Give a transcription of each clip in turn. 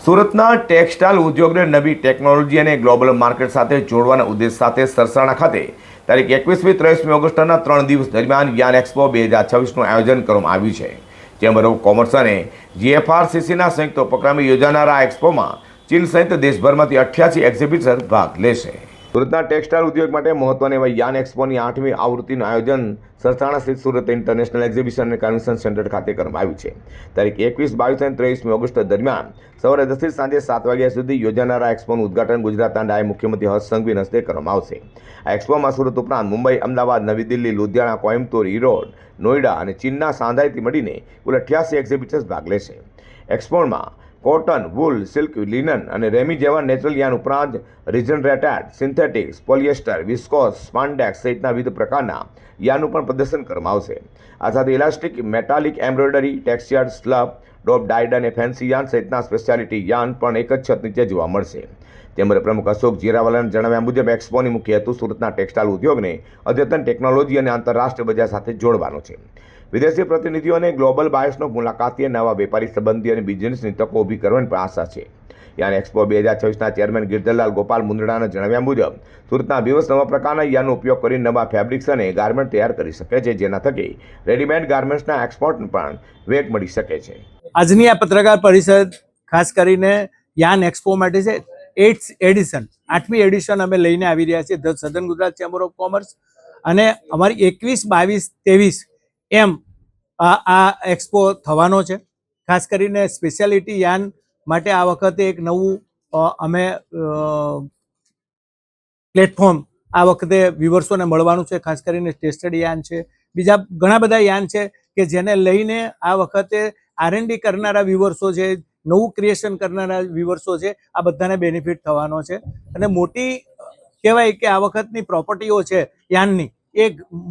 સુરતના ટેક્સટાઇલ ઉદ્યોગને નવી ટેકનોલોજી અને ગ્લોબલ માર્કેટ સાથે જોડવાના ઉદ્દેશ સાથે સરસાણા ખાતે તારીખ 21મી-23મી ઓગસ્ટના 3 દિવસ દરમિયાન યાન એક્સપો 2026નું આયોજન કરવામાં આવ્યું છે। ચેમ્બર ઓફ કોમર્સ અને જીએફઆરસીસીના સંયુક્ત ઉપક્રમે યોજાનાર આ એક્સપોમાં ચીન સહિત દેશભરમાંથી 88 એક્ઝિબિટર ભાગ લેશે। સુરતના ટેક્સટાઇલ ઉદ્યોગ માટે મહત્વની એવા યાન એક્સપોની 8મી આવૃત્તિનું આયોજન સરસાણા સ્થિત સુરત ઇન્ટરનેશનલ એક્ઝિબિશન અને કન્વેન્શન સેન્ટર ખાતે કરવામાં આવ્યું છે। તારીખ 21, 22 અને 23મી ઓગસ્ટ દરમિયાન સવારે 10 થી સાંજે 7 વાગ્યા સુધી યોજાનાર આ એક્સપોનું ઉદ્ઘાટન ગુજરાતના નાયબ મુખ્યમંત્રી હર્ષ સંઘવીના હસ્તે કરવામાં આવશે। આ એક્સપોમાં સુરત ઉપરાંત મુંબઈ, અમદાવાદ, નવી દિલ્હી, લુધિયાણા, કોઇમ્બતુર, ઈરોડ, નોઈડા અને ચીનના સાંઘાઈથી મળીને કુલ 88 એક્ઝિબિટર્સ ભાગ લેશે। એક્સપોમાં કોટન, વૂલ, સિલ્ક, લિનન અને રેમી જેવા નેચરલ યાન ઉપરાંત રિજનરેટેડ, સિન્થેટિક્સ, પોલિએસ્ટર, વિસ્કોસ, સ્પાન્ડેક્સ સહિતના વિવિધ પ્રકારના યાનનું પણ પ્રદર્શન કરવામાં આવશે। આ સાથે elastic, metallic embroidery, textured, slub, dope dyed અને ફેન્સી યાન સહિતના સ્પેશિયાલિટી યાન પણ એક જ છત નીચે જોવા મળશે। ચેમ્બર પ્રમુખ અશોક જીરાવાલાના જણાવ્યા મુજબ એક્સપોની મુખ્ય હેતુ સુરતના ટેક્સટાઇલ ઉદ્યોગને અદ્યતન ટેકનોલોજી અને આંતરરાષ્ટ્રીય બજાર સાથે જોડવાનો છે। વિદેશી પ્રતિનિધિઓ અને ગ્લોબલ બાયર્સનો મુલાકાતી નવા વેપારી સંબંધી અને બિઝનેસની તકો ઊભી કરવાની પણ આશા છે। યાન એક્સપો 2026ના ચેરમેન ગિરધરલાલ ગોપાલ મુંદડાના જણાવ્યા મુજબ સુરતના વિવસ નવા પ્રકારના યાનનો ઉપયોગ કરીને નવા ફેબ્રિક્સ અને ગાર્મેન્ટ તૈયાર કરી શકે છે, જેના થકી રેડીમેડ ગાર્મેન્ટ્સના એક્સપોર્ટને પણ વેગ મળી શકે છે। આજની આ પત્રકાર પરિષદ ખાસ કરીને યાન એક્સપો માટે છે। 8મી એડિશન અમે લઈને આવી રહ્યા છીએ the southern Gujarat chamber of commerce, અને અમારી 21, 22, 23 એમ આ એક્સપો થવાનો છે। ખાસ કરીને સ્પેશિયાલિટી યાન માટે આ વખતે એક નવું અમે પ્લેટફોર્મ આ વખતે વ્યુઅર્સોને મળવાનું છે। ખાસ કરીને ટેસ્ટેડ યાન છે, બીજા ઘણા બધા યાન છે કે જેને લઈને આ વખતે R&D કરનારા વ્યુઅર્સો છે, નવું ક્રિએશન કરનારા વ્યુઅર્સો છે, આ બધાને બેનિફિટ થવાનો છે। અને મોટી કહેવાય કે આ વખતની પ્રોપર્ટીઓ છે યાનની એ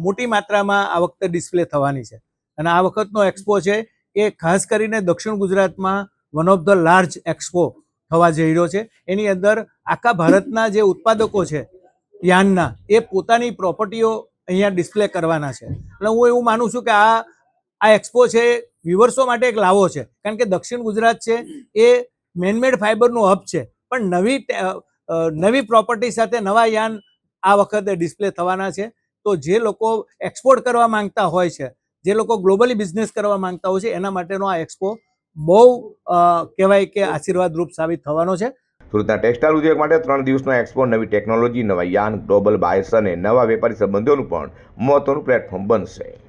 મોટી માત્રામાં આ વખતે ડિસ્પ્લે થવાની છે। અને આ વખતનો એક્સપો છે એ ખાસ કરીને દક્ષિણ ગુજરાતમાં one of the large expo થવા જઈ રહ્યો છે। એની અંદર આખા ભારતના જે ઉત્પાદકો છે યાનના એ પોતાની પ્રોપર્ટીઓ અહીંયા ડિસ્પ્લે કરવાના છે। એટલે હું એવું માનું છું કે આ એક્સપો છે વ્યુઅર્સો માટે એક લાવો છે, કારણ કે દક્ષિણ ગુજરાત છે એ મેનમેડ ફાઇબરનું હબ છે, પણ નવી પ્રોપર્ટી સાથે નવા યાન આ વખતે ડિસ્પ્લે થવાના છે। તો જે લોકો એક્સપોર્ટ કરવા માંગતા હોય છે, જે લોકો ગ્લોબલી બિઝનેસ કરવા માંગતા હોય છે, એના માટેનો આ એક્સપો બહુ કહેવાય કે આશીર્વાદરૂપ સાબિત થવાનો છે। સુરતના ટેક્સટાઇલ ઉદ્યોગ માટે 3 દિવસનો એક્સપો નવી ટેકનોલોજી, નવા યાન, ગ્લોબલ બાયર્સ અને નવા વેપારી સંબંધોનું પણ મહત્વનું પ્લેટફોર્મ બનશે।